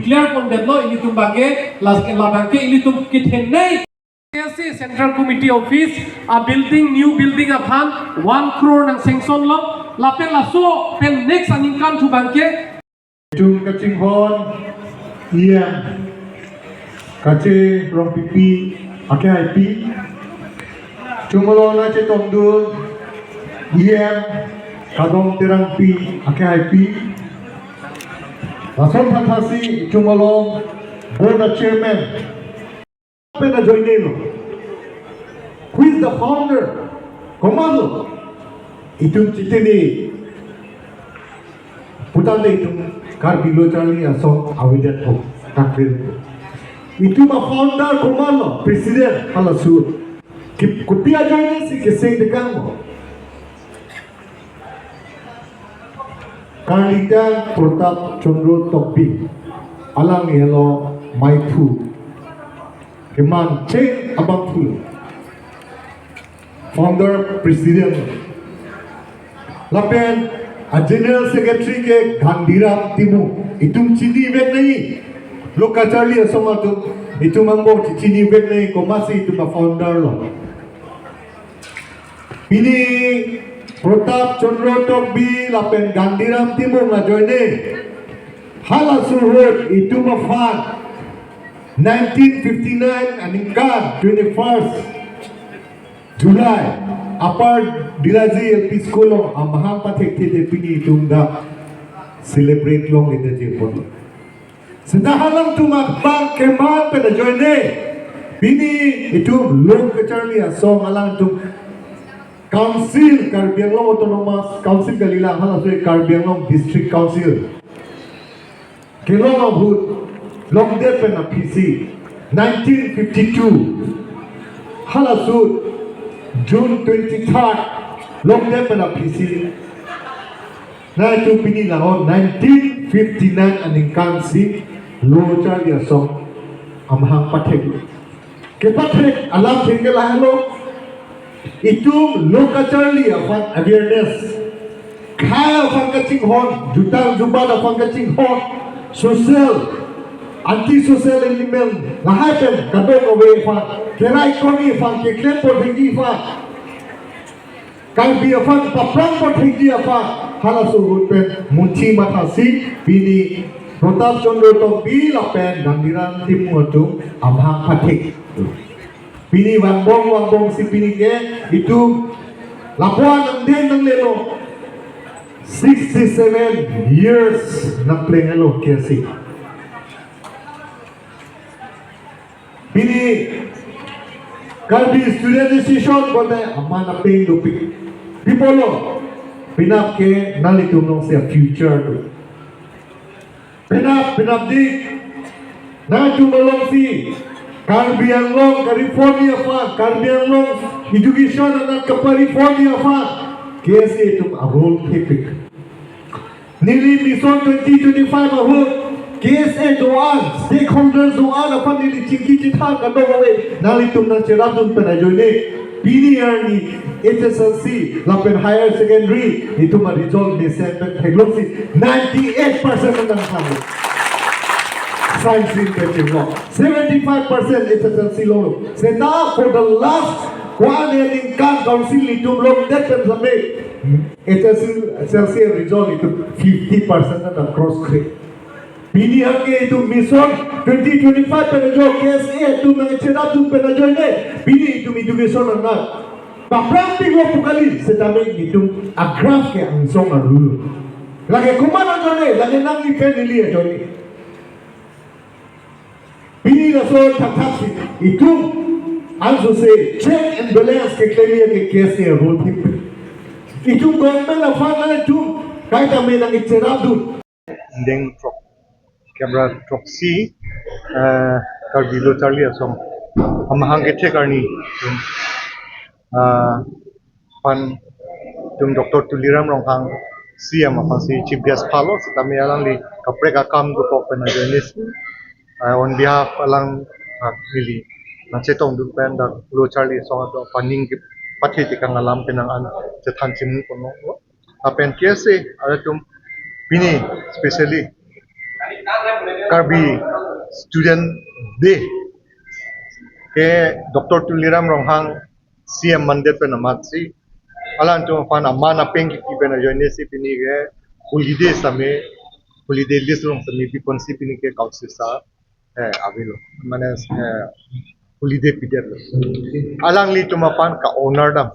declare kon deblo ini tumbage last labangke ini tum kithenai Central Committee Office a building new building a phan 1 crore nang sanction lo lapel laso pen next Ningkan tu bangke chung kaching hon iya kache rong pipi ake IP chumalo na che tongdu iya kadong terang pi ake IP lason phathasi chumalo board chairman pena joinelo who is the founder komando itum chiteni putande itum karbilo charli asong awidat ho takfir itum a founder komando president halasu kupia joine si keseng dekango Karlita Protap Chandra Topi alang yelo maipu keman Chen Abangfu founder president lapen a general secretary ke Gandhiram Timu itum chini vek nahi lokachali asomatu itum ambo chini vek nahi komasi itum a founder lo ini Protap Chandra Topi lapen Gandhiram Timu na joine halasu road itum a fan 1959 Ningkan 21st July Upper Dilaji LP School amahang pathek the pini tungda celebrate long in the jepot sedahalang tumak bang kemal pada joine pini itu long kecharli asong alang tum council Karbianglong autonomous council kalila halaswe Karbianglong district council kelong abut long death and a PC 1952 halasud June 23rd long death and a PC na itu pini lahon 1959 Ningkan si lo charli asong amhang pathek ke pathek alam thengela hello itu lo charli afan awareness khaya afan kaching hon jutang jubad afan kaching hon social anti-social element lahapen kadong away fa kerai koni fa ke klem por hingi fa kalbi fa paprang por hingi fa halasu hutpen munchi mathasi bini Protap Chandra Topi lapen Gandhiram Timu atung amhang pathik bini wangbong si bini ke itu lapuan nang lelo 67 years nang pleng hello kesi Bini kalbi student decision bote amana pay lupi pipolo pinap ke nalitum nong se future tu pinap di na tumalong si Karbianglong California fa Karbianglong education na California fa kese tum arol tipik nili mission 2025 ahut KSA doan, stakeholders doan apa ni cingki cita kadang away nalitum na ceradun penajone PDR ni HSLC lapen higher secondary itu ma result ni seven heglosi 98% nang kami science in Kechok 75% HSLC lo sena for the last one year Ningkan council itu belum datang sampai HSLC result itu 50% nang cross grade Bini hake itu mission 2025 penajo KSA itu mengecerap tu penajo ini bini itu education anak baprang tigo pukali setameng itu agraf ke ansong aru lagi kumana jone lagi nang ifen ili jone bini laso taksi itu also se check and balance ke clear ke KSA role itu government afan itu kaita menang icerap tu deng camera proxy Karbilo Charlie asom amahang gethe karni pan tum Dr. Tuliram Ronghang CM apasi chief guest follow tami alang li kapre ka kam go pok na journalist on behalf alang mili na chetong du pen da lo Charlie song do funding pathi tikang alam penang an chethan chimu kono apen kese ala tum bini especially Karbi Student Day ke Dr. Tuliram Ronghang CM Mandet pe namatsi alan tu fan amana peng ki pe na joine si pini ke holiday list long sami pi konsi pini ke council sa avilo mane holiday period alang li tu fan ka owner dam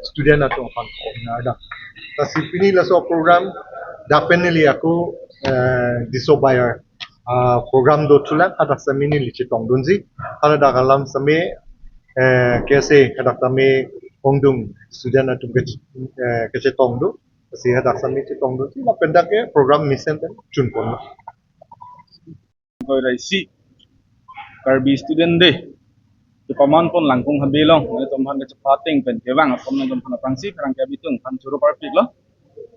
student atong fan owner dam ta si pini la so program definitely aku diso bayar program do tulan ada sami ni lichi tong dunzi ada dagalam sami कैसे हदाक तमे होंगदुम student atum kece tongdu si hadak sami ci tongdu ci la pendake program mission ten chun pon koi rai si karbi student day ti paman pon langkung habelong ne tom han ke pating pen kewang tom na tom pan prangsi krang ke bitung pan churu parpik lo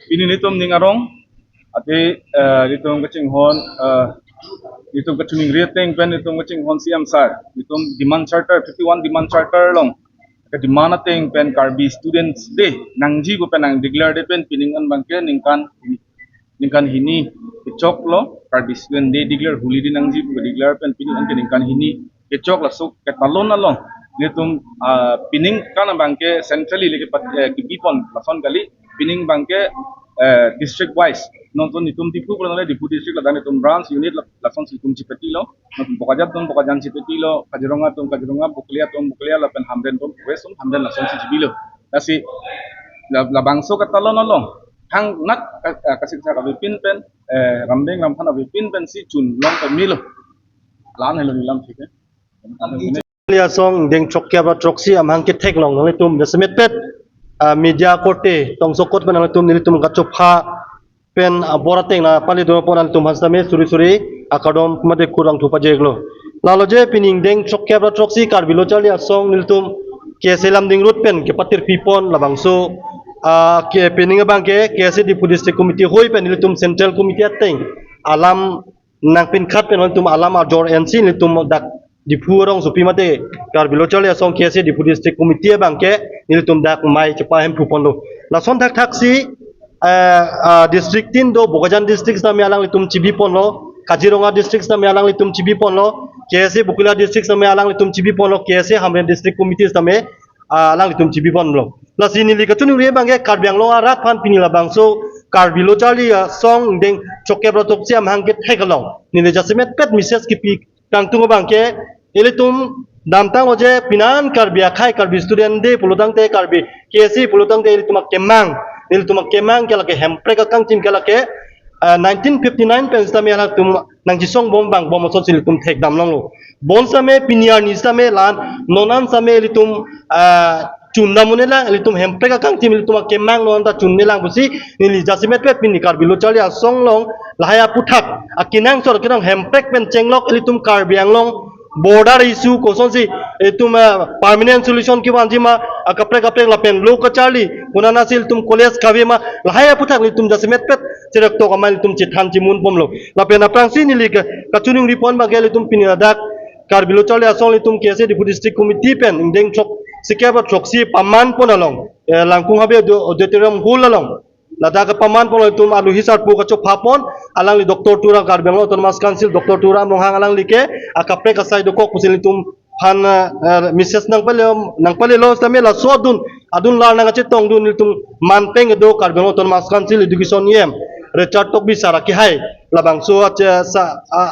pini ni tom ningarong ate ditung kecing hon ditung kecuning rating pen ditung kecing hon siam sar ditung demand charter 51 demand charter long ke demand ating pen karbi students day nangji bu pen nang declare de pen piningan bangke ningkan hini Kechok lo karbi student day declare holiday nangji bu declare pen piningan ke ningkan hini Kechok la so Ketalon na long ditung pining kan bangke centrally leke kipipon lason kali pining bangke district wise nonton itum Diphu pernah Diphu district lah dan itum branch unit langsung itum Cipeti lo nonton pokajan Cipeti lo kajironga buklia lah pen hamden tom west hamden langsung si Cibilo nasi la bangso Ketalon lo hang nak kasih saya kabipin pen rambeng rampan kabipin pen si chun long pemilo lan hello nilam ठीक है लिया song deng chok kya ba chok si amhang ke thek long le tum desmet pet media kote tong sokot ban tum ni tum gachop pha pen borateng na pali do pon tum hasame suri akadom mate kurang thupa jeglo lalo je pining deng chok kya ba chok si karbilo chalia song ni tum ke selam ding rut pen ke patir pipon labangso ke pening bang ke se di district committee hoi pen ni tum central committee ateng alam nang pin khat pen tum alam ajor nc ni tum dak Diphu orang supi mate karbilo chalia song ke se di district committee bang ke ni tum dak mai chepa hem phupon lo la son thak si district 3 do bogajan district na mialang litum chibi pon lo kajironga district na mialang litum chibi pon lo kese bukula district na mialang litum chibi pon lo kese hamren district committees na me alang litum chibi pon lo la sini li kachuni re bangge karbyang lo rat phan pinila bangso karbilo chali song deng chokke brotok siam hangke thekalong ni le jasimet pet message ki pi tangtung bangke elitum damtang oje pinan karbia khai karbi student de pulutang te karbi kese pulutang te elitum kemang nil tumak kemang kala ke hempre ka kang tim kala ke 1959 pen sta me ala tum nang jisong bom bang bom so sil tum thek dam long lo bon same piniar ni same lan nonan same li tum chunda munela li tum hempre ka kang tim li tumak kemang non ta chunne lang busi ni jasimet pe pin kar bilo chali a song long lahaya puthak akinang sor kinang hempre pen chenglok li tum kar biang long border issue ko son si tum permanent solution ki wanji ma kapre la pen lo ka chali kunana sil tum college kawe ma lahaya puthak ni tum jasimet pet cerak to kamal tum chithan chimun pomlo la pen aprang si ni lik ka chuning ripon ba gele tum pinadak kar bilo chali asong li tum kese di district committee pen deng chok sikaba chok si paman ponalong langkung habe auditorium hul along lada ka paman pon tum alu hisar pu ka chok phapon alang li doktor tura kar benglo autonomous council doktor tura monghang alang like akapre ka sai do kok pusil tum han mrs nang pale lo stame la sodun adun la nang chetong dun tum manpeng do kar benglo autonomous council education yem Richard tok bi sara ki hai labang so sa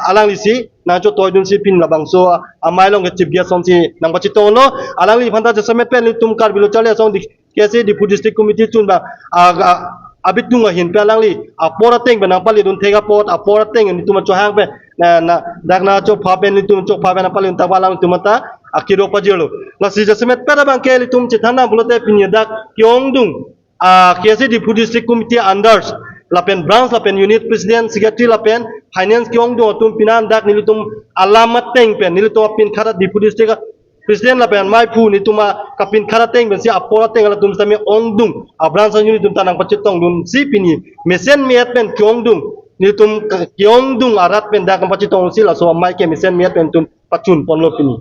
alang li si na cho toy dun si pin labang so amai long ke chip son si nang bachi to no alang li phanta jasamet pen li tum kar bilo chale song kese di district committee chun ba abit dunga hin pe lang li apora teng benang pali dun thega pot apora teng ni tuma cho hang pe na dak na cho pha pen ni tum cho pha pen pali ta balang tumata akiro pajelo la si jasemet pe bang ke li tum chithana bulote pinyadak kyong dung kese di district committee unders lapen branch lapen unit president secretary lapen finance kyong dung tum pinan dak ni tum alamat teng pen ni tum pin khara di district Presiden lapan mai pu ni tuma kapin karateng bensi apora teng ala tum sami ongdung abran sanyu ni tum tanang pacetong dum si pini mesen miat pen kyongdung ni tum kyongdung arat pen da kam pacetong si la so mai ke mesen miat pen tum pacun ponlo pini